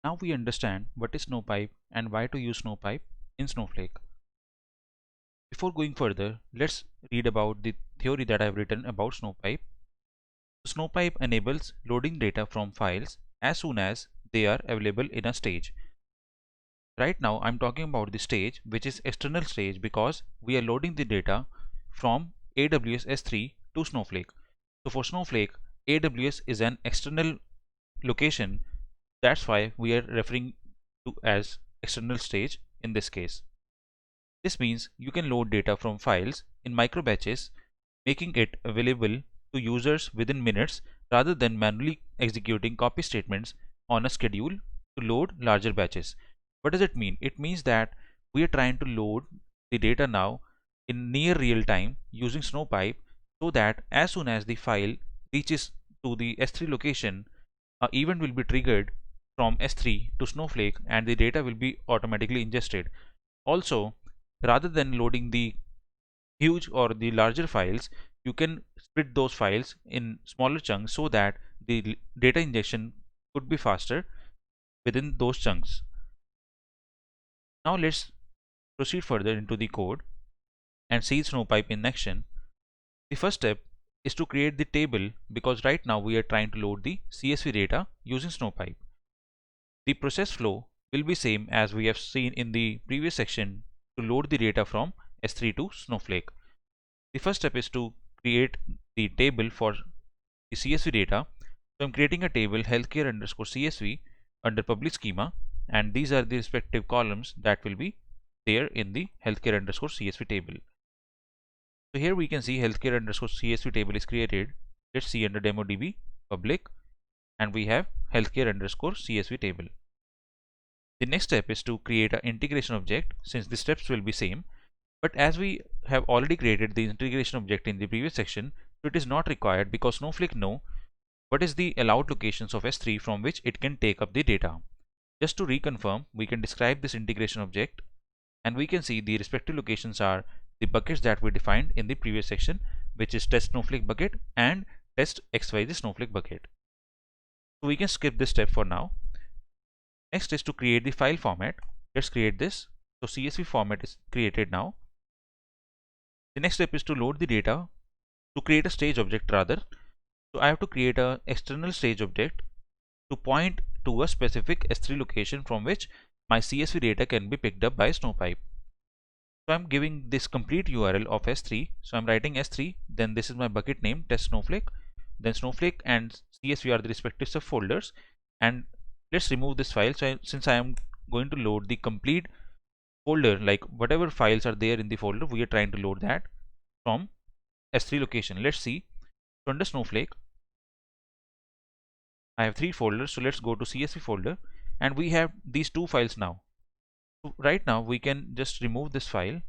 Now we understand what is SnowPipe and why to use SnowPipe in Snowflake. Before going further, let's read about the theory that I have written about SnowPipe. SnowPipe enables loading data from files as soon as they are available in a stage. Right now I'm talking about the stage which is external stage because we are loading the data from AWS S3 to Snowflake. So for Snowflake, AWS is an external location. That's why we are referring to as external stage in this case. This means you can load data from files in micro batches, making it available to users within minutes rather than manually executing copy statements on a schedule to load larger batches. What does it mean? It means that we are trying to load the data now in near real time using SnowPipe so that as soon as the file reaches to the S3 location, an event will be triggered from S3 to Snowflake and the data will be automatically ingested. Also, rather than loading the huge or the larger files, you can split those files in smaller chunks so that the data ingestion could be faster within those chunks. Now let's proceed further into the code and see SnowPipe in action. The first step is to create the table because right now we are trying to load the CSV data using SnowPipe. The process flow will be same as we have seen in the previous section to load the data from S3 to Snowflake. The first step is to create the table for the CSV data. So I'm creating a table healthcare underscore CSV under public schema, and these are the respective columns that will be there in the healthcare underscore CSV table. So here we can see healthcare underscore CSV table is created. Let's see under DemoDB public, and we have healthcare underscore CSV table. The next step is to create an integration object since the steps will be same. But as we have already created the integration object in the previous section, so it is not required because Snowflake know what is the allowed locations of S3 from which it can take up the data. Just to reconfirm, we can describe this integration object and we can see the respective locations are the buckets that we defined in the previous section, which is test Snowflake bucket and test XYZ Snowflake bucket. So we can skip this step for now. Next is to create the file format. Let's create this. So CSV format is created now. The next step is to load the data to create a stage object rather. So I have to create a external stage object to point to a specific S3 location from which my CSV data can be picked up by SnowPipe. So I'm giving this complete URL of S3. So I'm writing S3, then this is my bucket name test Snowflake, then Snowflake and CSV are the respective subfolders. And let's remove this file. So since I am going to load the complete folder, like whatever files are there in the folder, we are trying to load that from S3 location. Let's see. So under Snowflake, I have 3 folders. So let's go to CSV folder and we have these 2 files now. So right now we can just remove this file.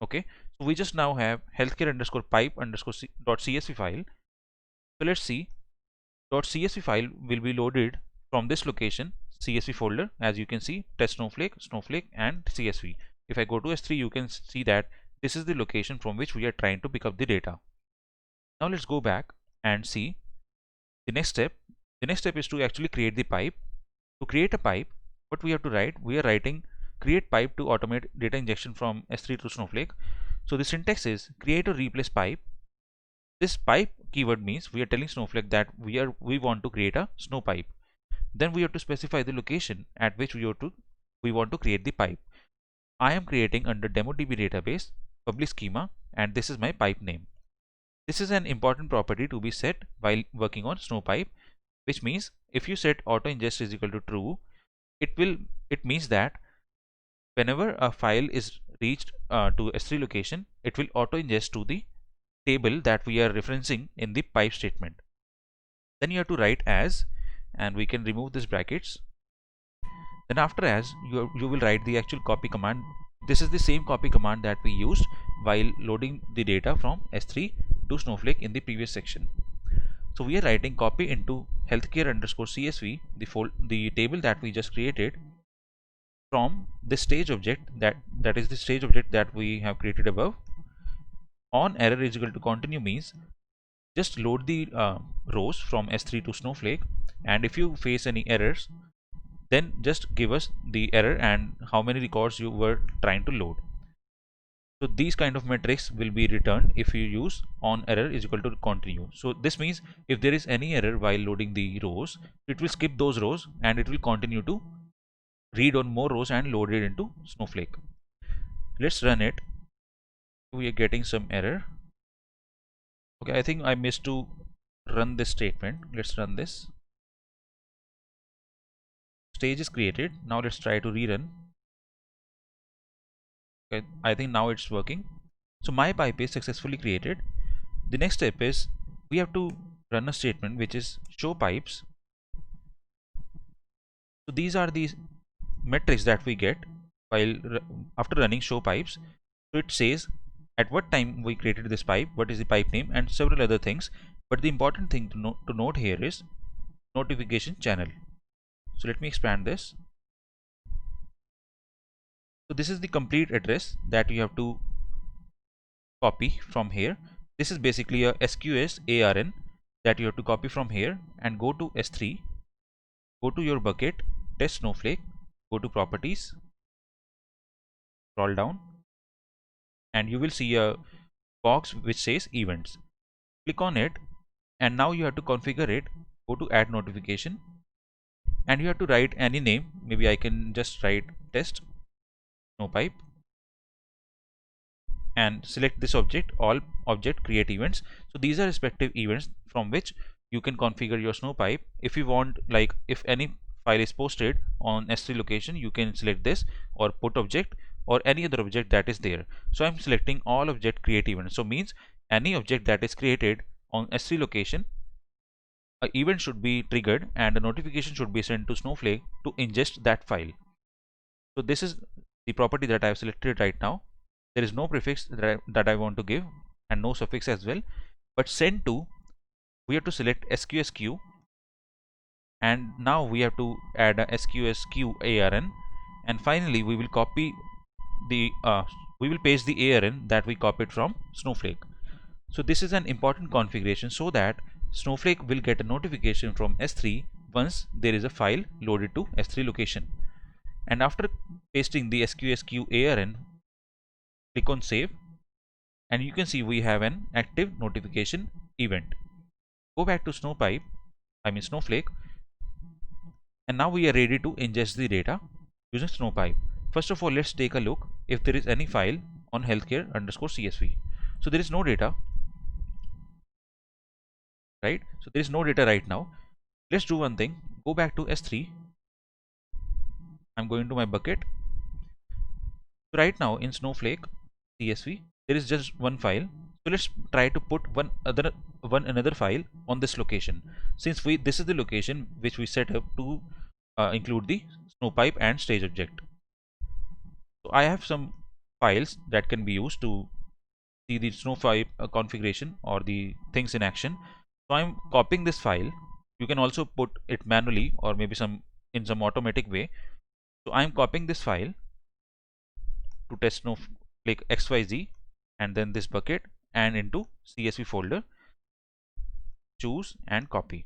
Okay, so we just now have healthcare underscore pipe underscore .csv file. So let's see. .csv file will be loaded from this location CSV folder. As you can see, test Snowflake, Snowflake and CSV. If I go to S3, you can see that this is the location from which we are trying to pick up the data. Now let's go back and see the next step. The next step is to actually create the pipe. To create a pipe, what we have to write, we are writing create pipe to automate data injection from S3 to Snowflake. So the syntax is create or replace pipe. This pipe keyword means we are telling Snowflake that we want to create a snow pipe. Then we have to specify the location at which we want to create the pipe. I am creating under DemoDB database public schema and this is my pipe name. This is an important property to be set while working on SnowPipe, which means if you set auto ingest is equal to true, it means that whenever a file is reached to S3 location, it will auto ingest to the table that we are referencing in the pipe statement. Then you have to write as, and we can remove these brackets. Then after as, you will write the actual copy command. This is the same copy command that we used while loading the data from S3 to Snowflake in the previous section. So we are writing copy into healthcare underscore CSV, the table that we just created from the stage object that is the stage object that we have created above. On error is equal to continue means just load the rows from S3 to Snowflake, and if you face any errors, then just give us the error and how many records you were trying to load. So these kind of metrics will be returned if you use on error is equal to continue. So this means if there is any error while loading the rows, it will skip those rows and it will continue to read on more rows and load it into Snowflake. Let's run it. We are getting some error. Okay, I think I missed to run this statement. Let's run this. Stage is created. Now let's try to rerun. Okay, I think now it's working. So my pipe is successfully created. The next step is we have to run a statement which is show pipes. So these are the metrics that we get while after running show pipes. So it says at what time we created this pipe, what is the pipe name, and several other things. But the important thing to note here is notification channel. So let me expand this. So this is the complete address that you have to copy from here. This is basically a SQS ARN that you have to copy from here and go to S3, go to your bucket, test Snowflake, go to properties, scroll down, and you will see a box which says events. Click on it, and now you have to configure it. Go to add notification, and you have to write any name. Maybe I can just write test snowpipe and select this object, all object create events. So these are respective events from which you can configure your snowpipe. If you want, like if any file is posted on S3 location, you can select this or put object or any other object that is there. So I'm selecting all object create events. So means any object that is created on S3 location, an event should be triggered and a notification should be sent to Snowflake to ingest that file. So this is the property that I have selected right now. There is no prefix that I want to give and no suffix as well. But send to, we have to select SQSQ, and now we have to add a SQSQ ARN, and finally we will copy the we will paste the ARN that we copied from Snowflake. So this is an important configuration so that Snowflake will get a notification from S3 once there is a file loaded to S3 location. And after pasting the SQSQ ARN, click on save, and you can see we have an active notification event. Go back to Snowflake, and now we are ready to ingest the data using Snowpipe. First of all, let's take a look if there is any file on healthcare_CSV. So there is no data, right? So there is no data right now. Let's do one thing. Go back to S3. I'm going to my bucket. So right now in Snowflake CSV, there is just one file. So let's try to put another file on this location. Since this is the location which we set up to include the snowpipe and stage object. So I have some files that can be used to see the snowpipe configuration or the things in action. So I'm copying this file. You can also put it manually or maybe in some automatic way. So I'm copying this file to test Snowflake XYZ and then this bucket and into CSV folder, choose and copy.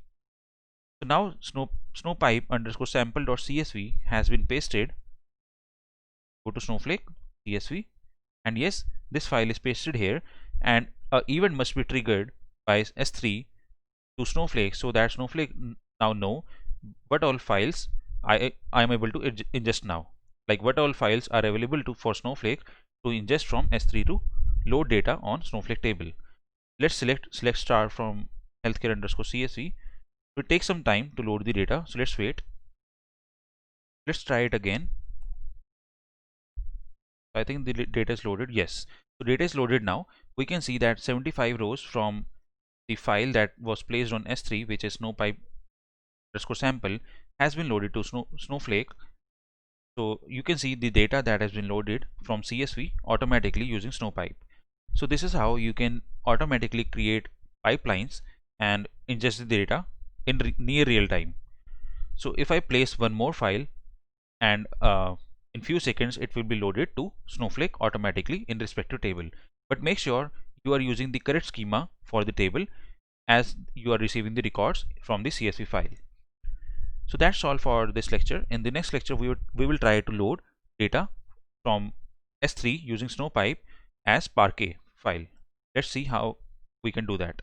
So now snowpipe_sample.csv has been pasted. Go to Snowflake CSV, and yes, this file is pasted here, and an event must be triggered by S3 to Snowflake so that Snowflake now know what all files I am able to ingest now, like what all files are available for Snowflake to ingest from S3 to load data on Snowflake table. Let's select star from healthcare_CSV. It takes some time to load the data, so let's wait. Let's try it again. I think the data is loaded. Yes, so data is loaded now. We can see that 75 rows from the file that was placed on S3, which is snowpipe_sample, has been loaded to Snowflake. So you can see the data that has been loaded from CSV automatically using Snowpipe. So this is how you can automatically create pipelines and ingest the data in near real time. So if I place one more file, and in few seconds it will be loaded to Snowflake automatically in respective table. But make sure you are using the correct schema for the table. as you are receiving the records from the CSV file. So that's all for this lecture. In the next lecture, we will try to load data from S3 using SnowPipe as Parquet file. Let's see how we can do that.